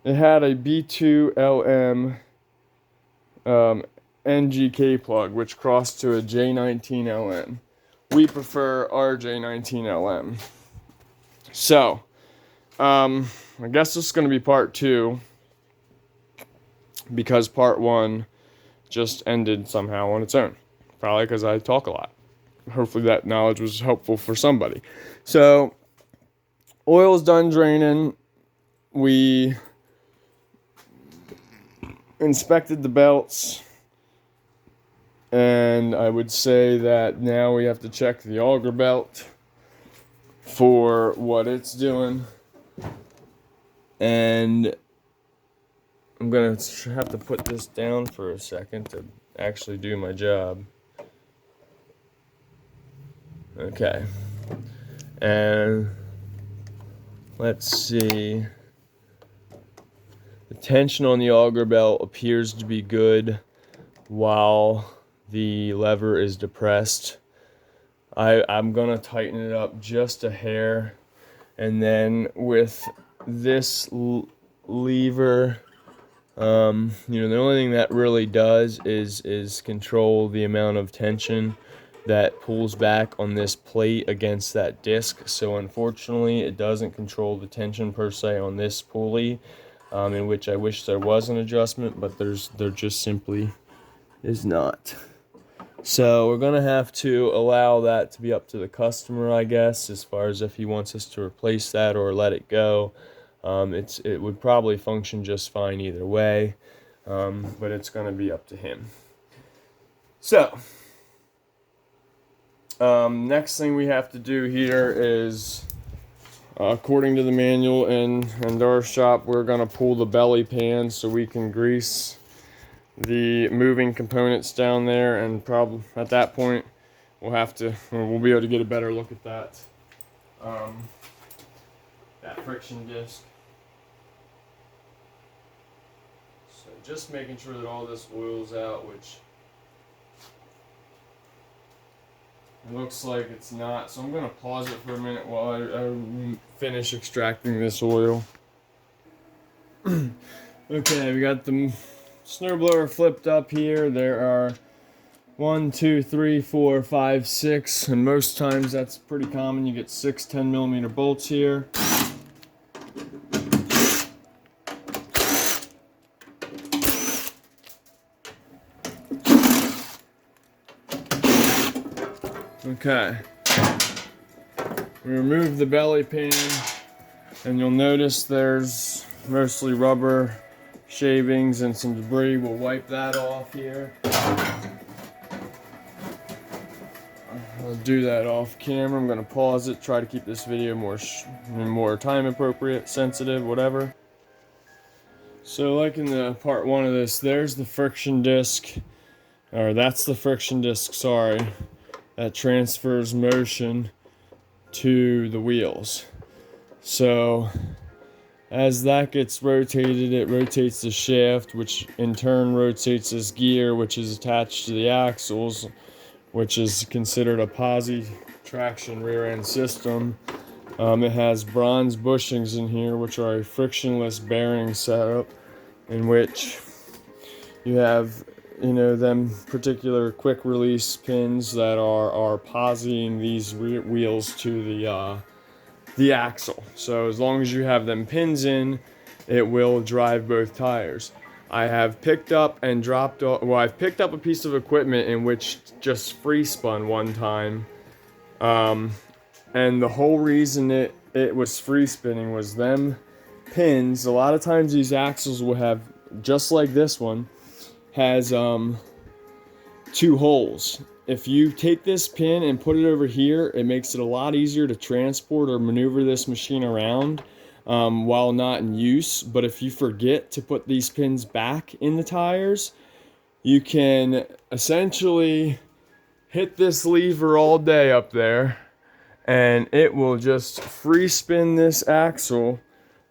it had a B2LM NGK plug, which crossed to a J19LM. We prefer our J19LM. So, I guess this is going to be part 2, because part 1 just ended somehow on its own. Probably because I talk a lot. Hopefully that knowledge was helpful for somebody. So, oil's done draining. We inspected the belts, and I would say that now we have to check the auger belt for what it's doing. And I'm going to have to put this down for a second to actually do my job. Okay. And let's see. The tension on the auger belt appears to be good while the lever is depressed. I'm going to tighten it up just a hair. And then with this lever, the only thing that really does is control the amount of tension that pulls back on this plate against that disc. So unfortunately, it doesn't control the tension per se on this pulley, in which I wish there was an adjustment, but there just simply is not. So we're gonna have to allow that to be up to the customer, I guess, as far as if he wants us to replace that or let it go. It would probably function just fine either way, but it's gonna be up to him. So, next thing we have to do here is, according to the manual in our shop, we're gonna pull the belly pan so we can grease the moving components down there, and probably at that point we'll be able to get a better look at that friction disc. So just making sure that all this oil's out, which it looks like it's not. So I'm going to pause it for a minute while I finish extracting this oil. Okay, we got the snowblower flipped up here. There are 1, 2, 3, 4, 5, 6, and most times that's pretty common. You get 6 10mm bolts here. Okay, we remove the belly pan, and you'll notice there's mostly rubber shavings and some debris. We'll wipe that off here. I'll do that off camera. I'm going to pause it, try to keep this video more time appropriate, sensitive, whatever. So like in the part 1 of this, there's the friction disc, or that's the friction disc, sorry, that transfers motion to the wheels. So as that gets rotated, it rotates the shaft, which in turn rotates this gear, which is attached to the axles, which is considered a posi traction rear end system. It has bronze bushings in here, which are a frictionless bearing setup, in which you have them particular quick release pins that are posiing these wheels to the axle. So as long as you have them pins in, it will drive both tires. I have picked up and dropped off, I've picked up a piece of equipment in which just free spun one time, and the whole reason it was free spinning was them pins. A lot of times these axles will have, just like this one has 2 holes. If you take this pin and put it over here, it makes it a lot easier to transport or maneuver this machine around while not in use. But if you forget to put these pins back in the tires, you can essentially hit this lever all day up there, and it will just free spin this axle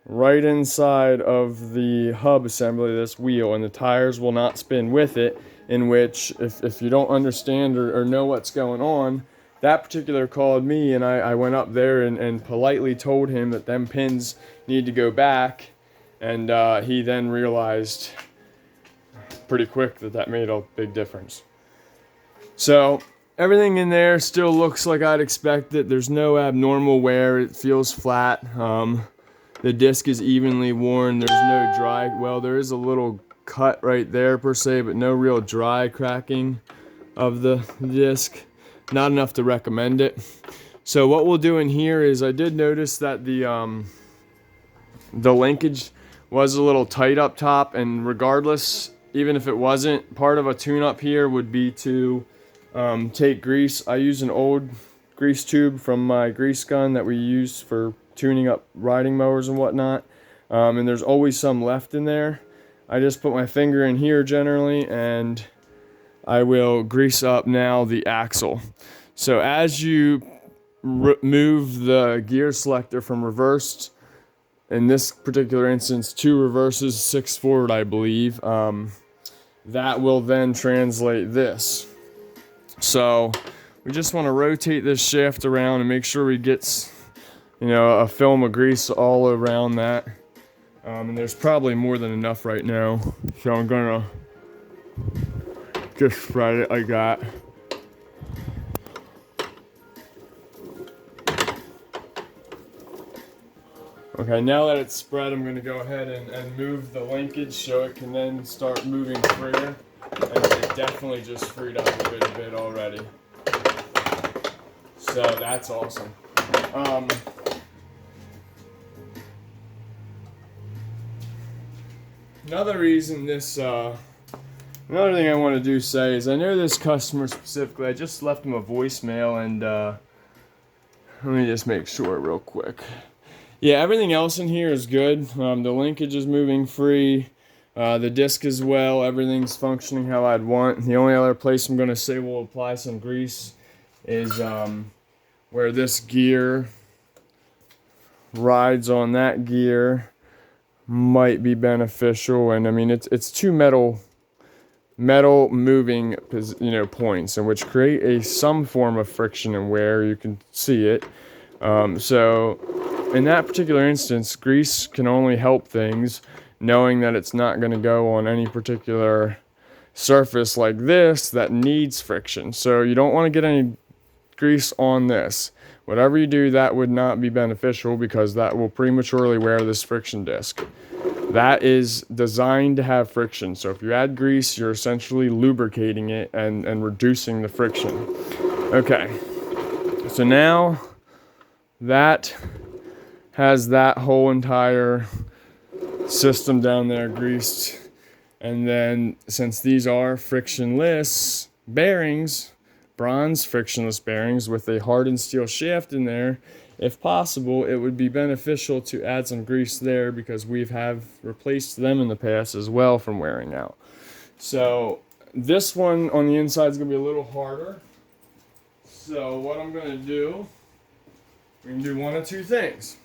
right inside of the hub assembly of this wheel, and the tires will not spin with it, in which if you don't understand or know what's going on, that particular called me, and I went up there and politely told him that them pins need to go back, and he then realized pretty quick that that made a big difference. So everything in there still looks like I'd expect it. There's no abnormal wear. It feels flat. The disc is evenly worn. There's no dry. Well, there is a little cut right there per se, but no real dry cracking of the disc. Not enough to recommend it. So what we'll do in here is, I did notice that the linkage was a little tight up top, and regardless, even if it wasn't, part of a tune-up here would be to take grease. I use an old grease tube from my grease gun that we use for tuning up riding mowers and whatnot, and there's always some left in there. I just put my finger in here generally, and I will grease up now the axle. So as you move the gear selector from reversed, in this particular instance 2 reverses, 6 forward, I believe, that will then translate this. So we just want to rotate this shaft around and make sure we get, you know, a film of grease all around that. And there's probably more than enough right now, so I'm gonna just spread it like that. Okay, now that it's spread, I'm going to go ahead and move the linkage so it can then start moving freer. And it definitely just freed up a bit already. So that's awesome. Another reason this, another thing I want to say is, I know this customer specifically, I just left him a voicemail, and let me just make sure real quick. Yeah, everything else in here is good. The linkage is moving free. The disc as well, everything's functioning how I'd want. The only other place I'm going to say we'll apply some grease is where this gear rides on that gear. Might be beneficial, and I mean it's 2 metal moving, you know, points, in which create some form of friction and wear. You can see it. So in that particular instance, grease can only help things, knowing that it's not going to go on any particular surface like this that needs friction. So you don't want to get any grease on this. Whatever you do, that would not be beneficial, because that will prematurely wear this friction disc. That is designed to have friction. So if you add grease, you're essentially lubricating it and reducing the friction. Okay, so now that has that whole entire system down there greased. And then, since these are frictionless bearings, bronze frictionless bearings with a hardened steel shaft in there, if possible, it would be beneficial to add some grease there, because we have replaced them in the past as well from wearing out. So this one on the inside is going to be a little harder. So what I'm going to do, we can do one of 2 things.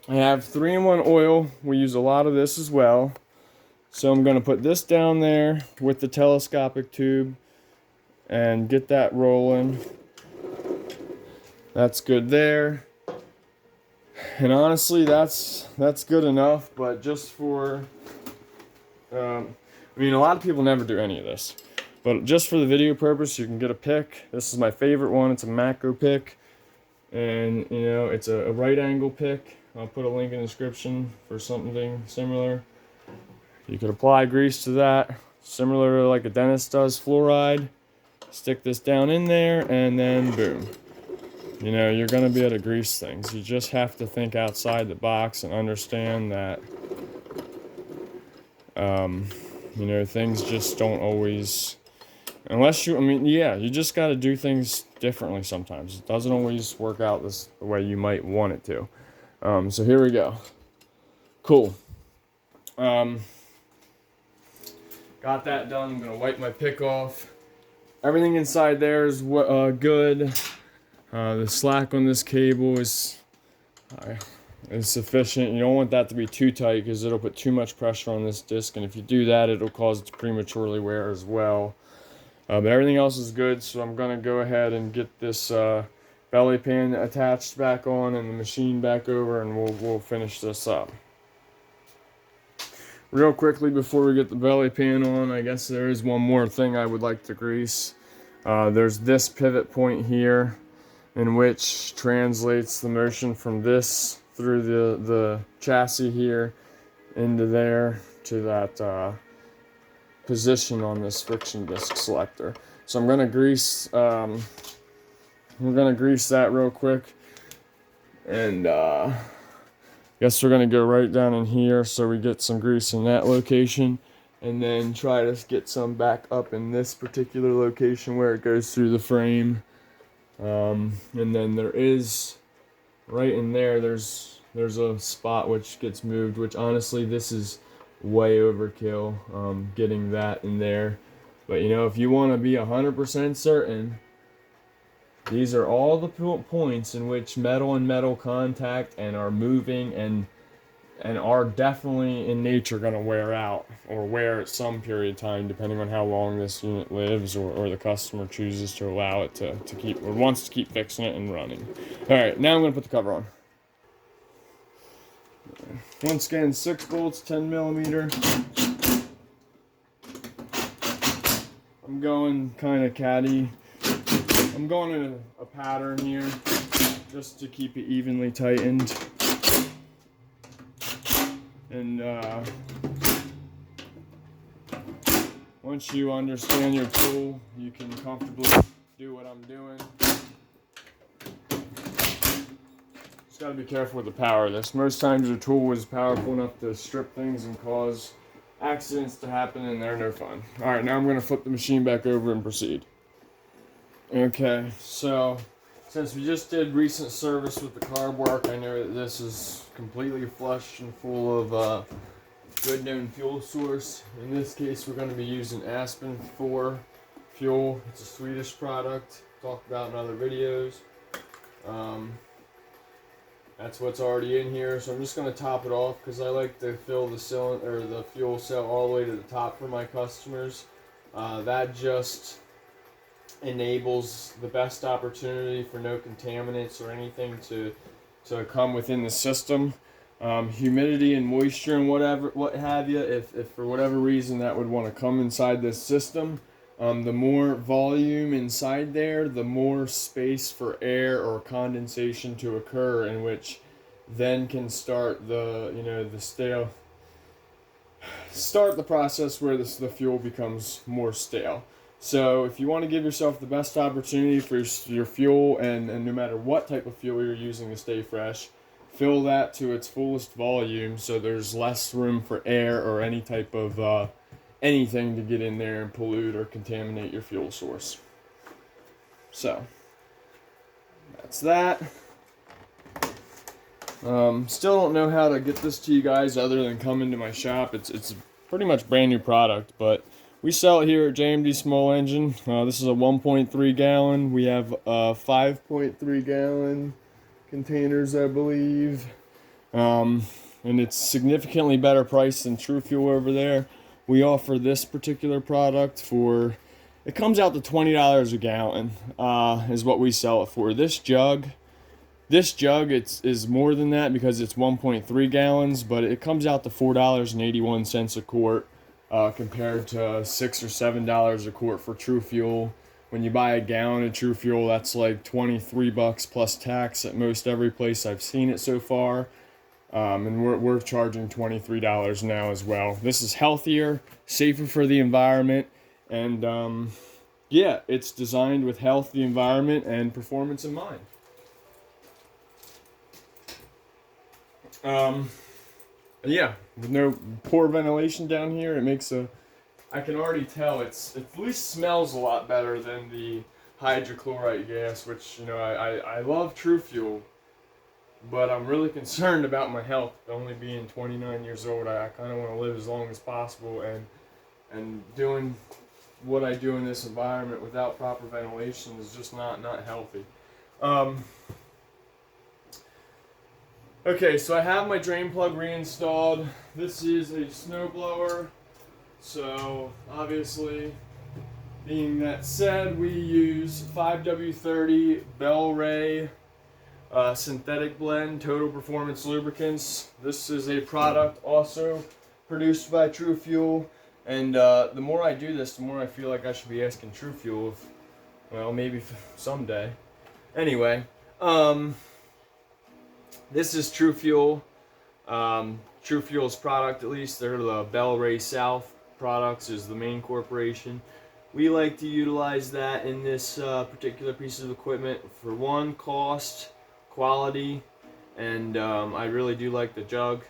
I have 3-in-1 oil. We use a lot of this as well. So I'm going to put this down there with the telescopic tube and get that rolling. That's good there. And honestly, that's good enough, but just for, I mean, a lot of people never do any of this, but just for the video purpose, you can get a pick. This is my favorite one. It's a macro pick, and you know, it's a right angle pick. I'll put a link in the description for something similar. You could apply grease to that, similar to like a dentist does fluoride. Stick this down in there, and then boom. You know, you're going to be able to grease things. You just have to think outside the box and understand that, you know, things just don't always, unless you, I mean, yeah, you just got to do things differently sometimes. It doesn't always work out the way you might want it to. So here we go. Cool. Got that done. I'm going to wipe my pick off. Everything inside there is good. The slack on this cable is sufficient. You don't want that to be too tight, because it'll put too much pressure on this disc, and if you do that, it'll cause it to prematurely wear as well. But everything else is good, so I'm gonna go ahead and get this belly pan attached back on and the machine back over, and we'll finish this up. Real quickly before we get the belly pan on, I guess there is one more thing I would like to grease. There's this pivot point here, in which translates the motion from this through the chassis here into there to that position on this friction disc selector. So I'm gonna grease. We're gonna grease that real quick, and guess we're gonna go right down in here so we get some grease in that location, and then try to get some back up in this particular location where it goes through the frame. And then there is right in there. There's a spot which gets moved, which honestly this is way overkill. Getting that in there, but you know, if you want to be 100% certain, these are all the points in which metal and metal contact and are moving and are definitely in nature going to wear out or wear at some period of time, depending on how long this unit lives or the customer chooses to allow it to keep, or wants to keep fixing it and running. Alright, now I'm going to put the cover on. Once again, 6 bolts, 10 millimeter. I'm going kind of caddy. I'm going in a pattern here just to keep it evenly tightened. And once you understand your tool, you can comfortably do what I'm doing. Just got to be careful with the power of this. Most times your tool is powerful enough to strip things and cause accidents to happen, and they're no fun. Alright, now I'm going to flip the machine back over and proceed. Okay, so since we just did recent service with the carb work, I know that this is completely flush and full of good known fuel source. In this case, we're going to be using Aspen 4 fuel. It's a Swedish product, talked about in other videos. That's what's already in here, so I'm just going to top it off because I like to fill the cylinder or the fuel cell all the way to the top for my customers. That just enables the best opportunity for no contaminants or anything to come within the system. Humidity and moisture and what have you, if for whatever reason that would want to come inside this system, the more volume inside there, the more space for air or condensation to occur, in which then can start the process where the fuel becomes more stale. So if you want to give yourself the best opportunity for your fuel, and no matter what type of fuel you're using to stay fresh, fill that to its fullest volume so there's less room for air or any type of anything to get in there and pollute or contaminate your fuel source. So that's that. Still don't know how to get this to you guys other than come into my shop. It's pretty much brand new product, but we sell it here at JMD Small Engine. This is a 1.3 gallon. We have 5.3 gallon containers, I believe. And it's significantly better priced than True Fuel over there. We offer this particular product for, it comes out to $20 a gallon, is what we sell it for. This jug is more than that because it's 1.3 gallons, but it comes out to $4.81 a quart. Compared to $6 or $7 a quart for True Fuel. When you buy a gallon of True Fuel, that's like $23 plus tax at most every place I've seen it so far. And we're charging $23 now as well. This is healthier, safer for the environment, and yeah, it's designed with health, the environment, and performance in mind. Yeah, with no poor ventilation down here, it makes I can already tell it at least smells a lot better than the hydrochloride gas, which, you know, I love True Fuel, but I'm really concerned about my health. Only being 29 years old, I kind of want to live as long as possible, and doing what I do in this environment without proper ventilation is just not healthy. Okay, so I have my drain plug reinstalled. This is a snowblower, so obviously Being that said, we use 5W30 Bel-Ray synthetic blend total performance lubricants. This is a product also produced by True Fuel, and the more I do this, the more I feel like I should be asking True Fuel if, well, maybe someday. Anyway, this is True Fuel. True Fuel's product, at least, they're the Bel-Ray South Products is the main corporation. We like to utilize that in this particular piece of equipment for one, cost, quality, and I really do like the jug.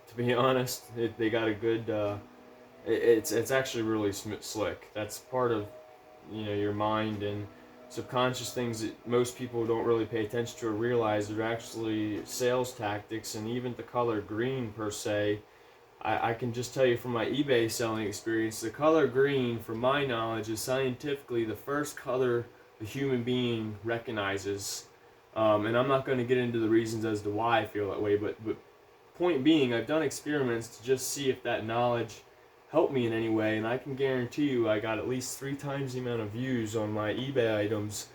To be honest, they got a good. It's actually really slick. That's part of, you know, your mind and subconscious things that most people don't really pay attention to or realize. They're actually sales tactics, and even the color green per se. I can just tell you from my eBay selling experience, the color green, from my knowledge, is scientifically the first color the human being recognizes. And I'm not going to get into the reasons as to why I feel that way, but point being, I've done experiments to just see if that knowledge helped me in any way, and I can guarantee you I got at least 3 times the amount of views on my eBay items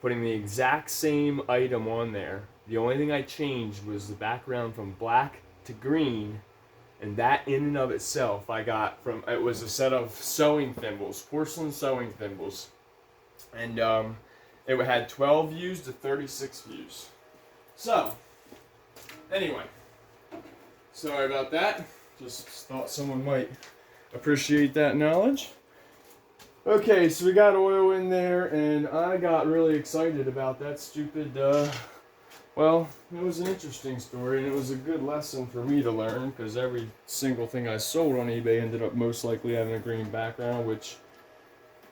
putting the exact same item on there. The only thing I changed was the background from black to green. And that in and of itself, I got from, it was a set of sewing thimbles, porcelain sewing thimbles. And it had 12 views to 36 views. So, anyway, sorry about that. Just thought someone might appreciate that knowledge. Okay, so we got oil in there, and I got really excited about that stupid, well, it was an interesting story, and it was a good lesson for me to learn, because every single thing I sold on eBay ended up most likely having a green background, which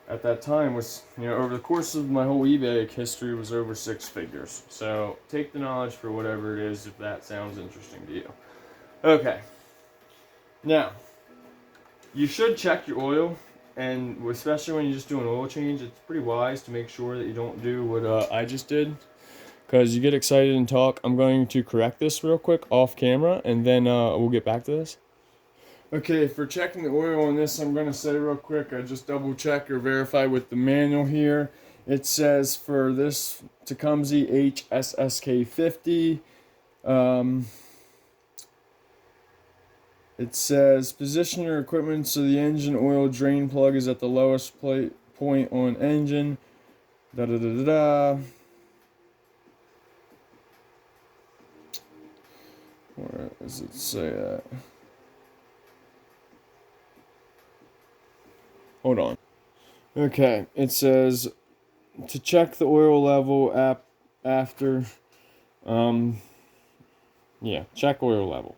at that time was, you know, over the course of my whole eBay history was over 6 figures. So take the knowledge for whatever it is if that sounds interesting to you. Okay. Now, you should check your oil, and especially when you're just doing an oil change, it's pretty wise to make sure that you don't do what I just did. Because you get excited and talk. I'm going to correct this real quick off camera, and then we'll get back to this. Okay, for checking the oil on this, I'm going to say real quick, I just double check or verify with the manual here. It says for this Tecumseh HSSK50, it says position your equipment so the engine oil drain plug is at the lowest point on engine. Da da da da da. Where does it say that? Hold on. Okay, it says to check the oil level after, check oil level.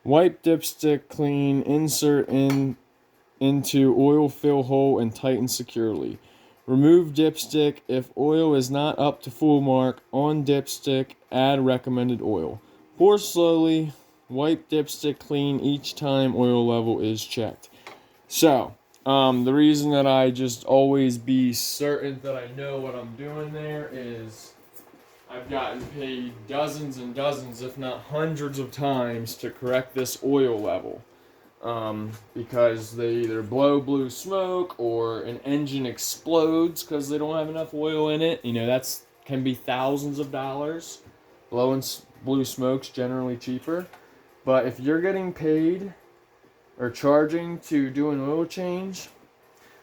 Wipe dipstick clean, insert into oil fill hole and tighten securely. Remove dipstick if oil is not up to full mark. On dipstick, add recommended oil. Pour slowly, wipe dipstick clean each time oil level is checked. So, the reason that I just always be certain that I know what I'm doing there is I've gotten paid dozens and dozens, if not hundreds of times to correct this oil level. Because they either blow blue smoke or an engine explodes because they don't have enough oil in it. You know, that's can be thousands of dollars. Blowing blue smoke's generally cheaper. But if you're getting paid or charging to do an oil change,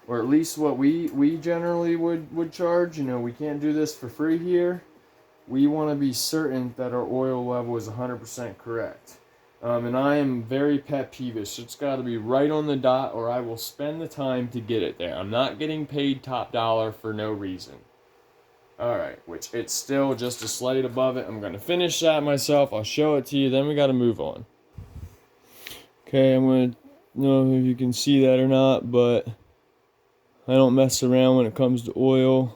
or at least what we generally would charge, you know, we can't do this for free here. We want to be certain that our oil level is 100% correct. And I am very pet peevish. It's got to be right on the dot, or I will spend the time to get it there. I'm not getting paid top dollar for no reason. Alright, which it's still just a slight above it. I'm going to finish that myself. I'll show it to you. Then we got to move on. Okay, I'm going to know if you can see that or not, but I don't mess around when it comes to oil.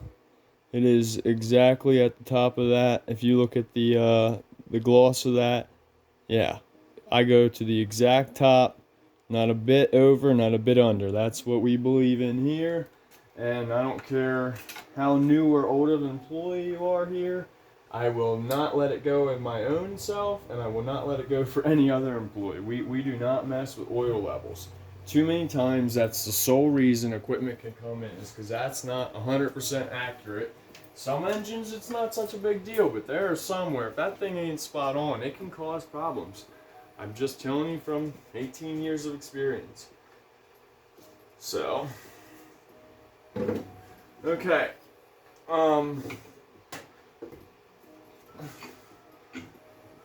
It is exactly at the top of that. If you look at the gloss of that, yeah, I go to the exact top, not a bit over, not a bit under. That's what we believe in here. And I don't care how new or old of an employee you are here, I will not let it go in my own self, and I will not let it go for any other employee. We do not mess with oil levels. Too many times that's the sole reason equipment can come in, is because that's not 100% accurate. Some engines it's not such a big deal, but there are some where if that thing ain't spot on, it can cause problems. I'm just telling you from 18 years of experience. So, okay.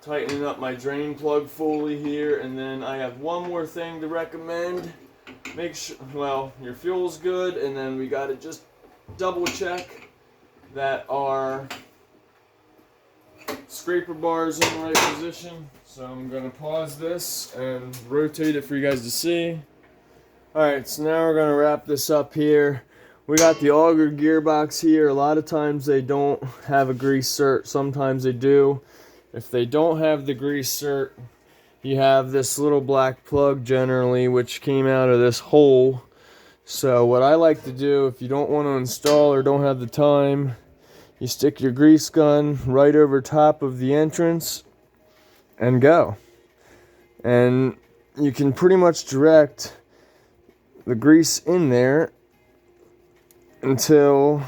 Tightening up my drain plug fully here, and then I have one more thing to recommend. Make sure, well, your fuel's good, and then we gotta just double check that our scraper bar is in the right position. So I'm gonna pause this and rotate it for you guys to see. Alright, so now we're gonna wrap this up here. We got the auger gearbox here. A lot of times they don't have a grease cert, sometimes they do. If they don't have the grease cert, you have this little black plug generally, which came out of this hole. So what I like to do, if you don't want to install or don't have the time, you stick your grease gun right over top of the entrance and go. And you can pretty much direct the grease in there until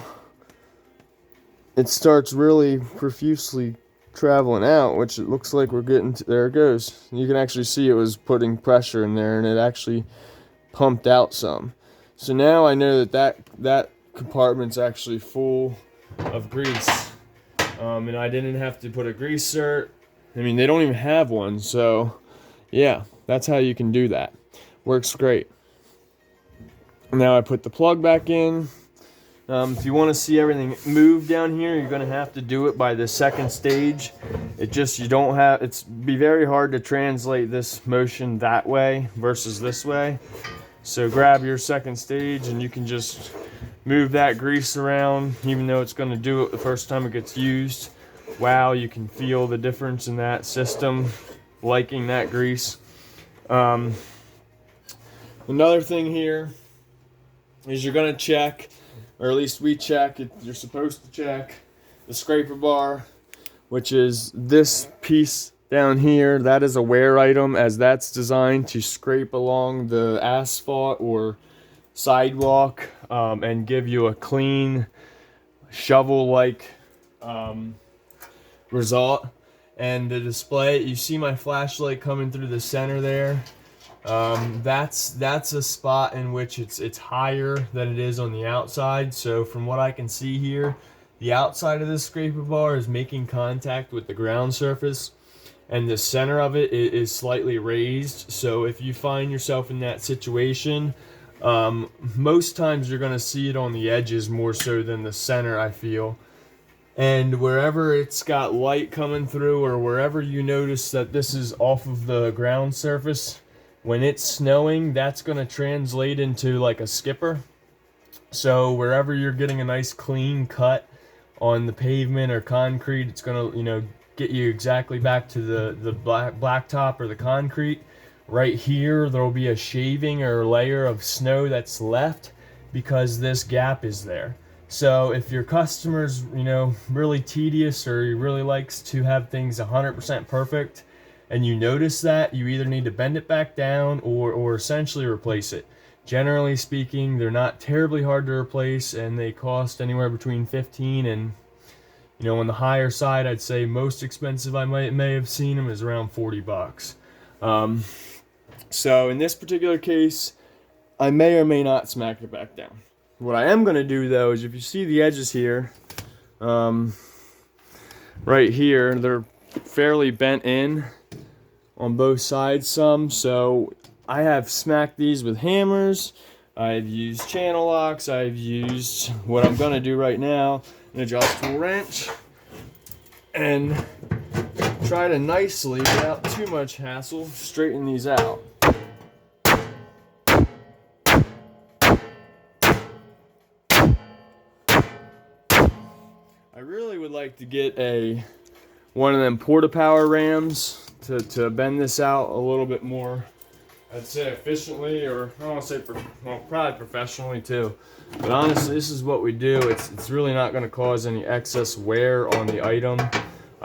it starts really profusely traveling out, which it looks like we're getting to. There it goes. You can actually see it was putting pressure in there, and it actually pumped out some. So now I know that compartment's actually full of grease, and I didn't have to put a grease cert. I mean, they don't even have one, so yeah, that's how you can do that. Works great. Now I put the plug back in. If you want to see everything move down here, you're going to have to do it by the second stage. It's be very hard to translate this motion that way versus this way. So grab your second stage and you can just move that grease around, even though it's going to do it the first time it gets used. Wow, you can feel the difference in that system, liking that grease. Another thing here is you're going to check, or at least we check, you're supposed to check the scraper bar, which is this piece down here. That is a wear item, as that's designed to scrape along the asphalt or sidewalk and give you a clean shovel-like result. And the display, you see my flashlight coming through the center there. That's a spot in which it's higher than it is on the outside. So from what I can see here, the outside of this scraper bar is making contact with the ground surface, and the center of it is slightly raised. So if you find yourself in that situation, most times you're going to see it on the edges more so than the center, I feel. And wherever it's got light coming through, or wherever you notice that this is off of the ground surface, when it's snowing, that's going to translate into like a skipper. So wherever you're getting a nice clean cut on the pavement or concrete, it's going to, get you exactly back to the blacktop or the concrete. Right here, there'll be a shaving or layer of snow that's left because this gap is there. So if your customer's, really tedious, or he really likes to have things 100% perfect, and you notice that, you either need to bend it back down or essentially replace it. Generally speaking, they're not terribly hard to replace, and they cost anywhere between 15 and, on the higher side, I'd say most expensive I may have seen them is around 40 bucks. So in this particular case, I may or may not smack it back down. What I am going to do, though, is if you see the edges here, right here, they're fairly bent in on both sides some. So I have smacked these with hammers. I've used channel locks. I've used what I'm going to do right now, an adjustable wrench, and try to nicely, without too much hassle, straighten these out. I really would like to get one of them porta-power rams to bend this out a little bit more, I'd say efficiently, or I don't want to say, probably professionally too. But honestly, this is what we do. It's really not going to cause any excess wear on the item.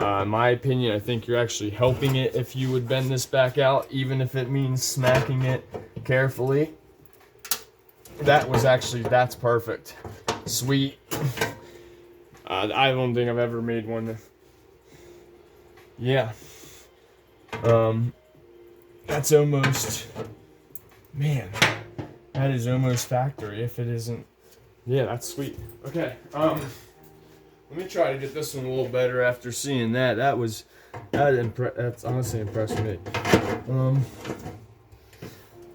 In my opinion, I think you're actually helping it if you would bend this back out, even if it means smacking it carefully. That's perfect. Sweet. I don't think I've ever made one. Yeah. That's almost, man, that is almost factory if it isn't. Yeah, that's sweet. Okay, let me try to get this one a little better after seeing that. That's honestly impressed me.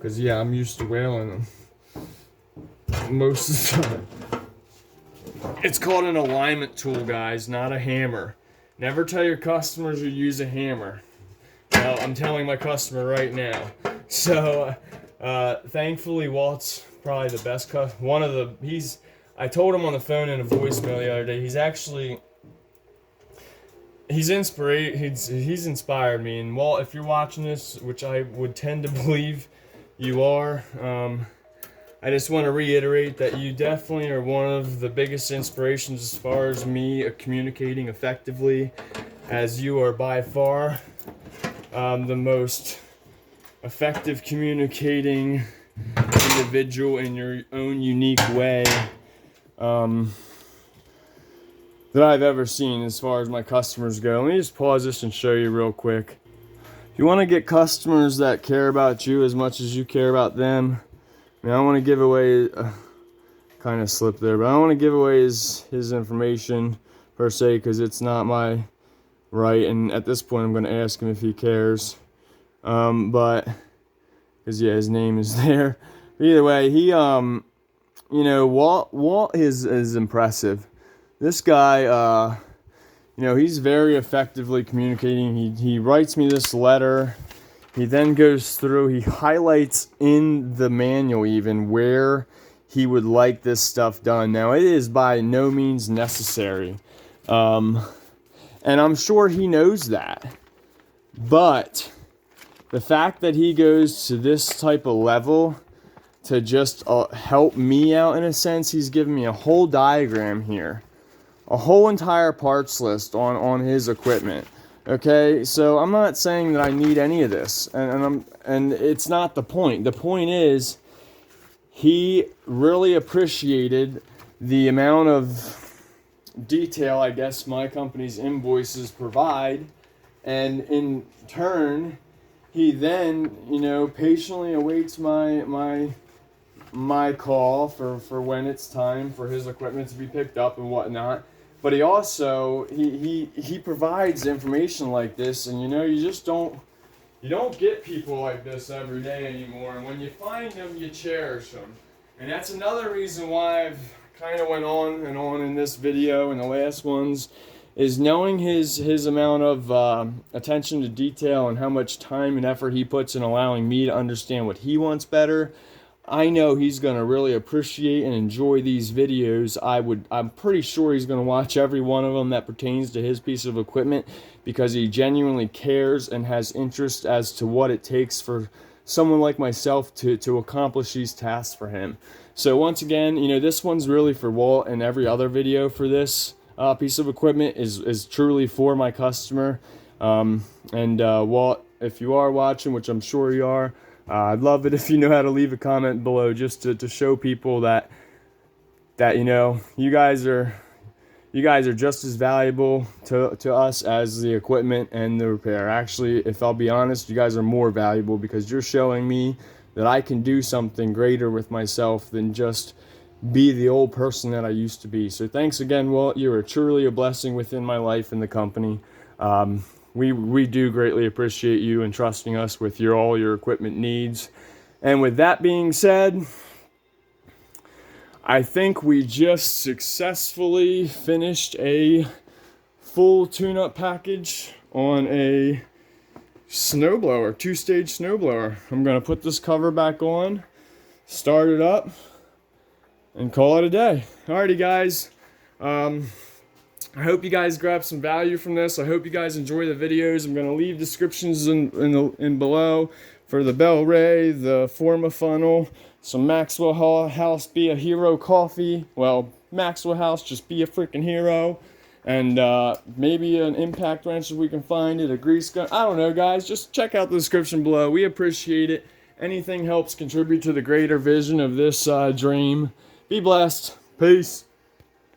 Cause yeah, I'm used to whaling them most of the time. It's called an alignment tool, guys, not a hammer. Never tell your customers you use a hammer. Well, I'm telling my customer right now. So, thankfully, Walt's probably the best customer. I told him on the phone in a voicemail the other day. He's inspired me. And Walt, if you're watching this, which I would tend to believe you are, I just want to reiterate that you definitely are one of the biggest inspirations as far as me communicating effectively, as you are by far the most effective communicating individual in your own unique way that I've ever seen as far as my customers go. Let me just pause this and show you real quick. If you want to get customers that care about you as much as you care about them, I mean, I want to give away, kind of slipped there, but I don't want to give away his information per se, because it's not my right, and at this point I'm going to ask him if he cares, but, because yeah, his name is there. But either way, he, you know, Walt is impressive. This guy, you know, he's very effectively communicating. He writes me this letter. He then goes through, he highlights in the manual even where he would like this stuff done. Now, it is by no means necessary. And I'm sure he knows that. But the fact that he goes to this type of level to just help me out in a sense, he's giving me a whole diagram here. A whole entire parts list on his equipment. Okay, so I'm not saying that I need any of this, and it's not the point. The point is, he really appreciated the amount of detail, I guess, my company's invoices provide, and in turn, he then, you know, patiently awaits my call for when it's time for his equipment to be picked up and whatnot. But he also, he provides information like this, and you know, you don't get people like this every day anymore, and when you find them, you cherish them. And that's another reason why I've kind of went on and on in this video and the last ones, is knowing his amount of attention to detail and how much time and effort he puts in allowing me to understand what he wants better. I know he's going to really appreciate and enjoy these videos. I'm pretty sure he's going to watch every one of them that pertains to his piece of equipment, because he genuinely cares and has interest as to what it takes for someone like myself to accomplish these tasks for him. So once again, you know, this one's really for Walt, and every other video for this piece of equipment is truly for my customer. Walt, if you are watching, which I'm sure you are, I'd love it if you know how to leave a comment below, just to show people that you know, you guys are just as valuable to us as the equipment and the repair. Actually, if I'll be honest, you guys are more valuable, because you're showing me that I can do something greater with myself than just be the old person that I used to be. So thanks again, Walt. You are truly a blessing within my life and the company. We do greatly appreciate you entrusting us with all your equipment needs. And with that being said, I think we just successfully finished a full tune-up package on a snowblower, 2-stage snowblower. I'm going to put this cover back on, start it up, and call it a day. Alrighty, guys. I hope you guys grab some value from this. I hope you guys enjoy the videos. I'm going to leave descriptions in below for the Bell Ray, the Forma funnel, some Maxwell House Be a Hero coffee. Well, Maxwell House, just be a freaking hero. and maybe an impact wrench if we can find it, a grease gun. I don't know, guys. Just check out the description below. We appreciate it. Anything helps contribute to the greater vision of this dream. Be blessed. Peace.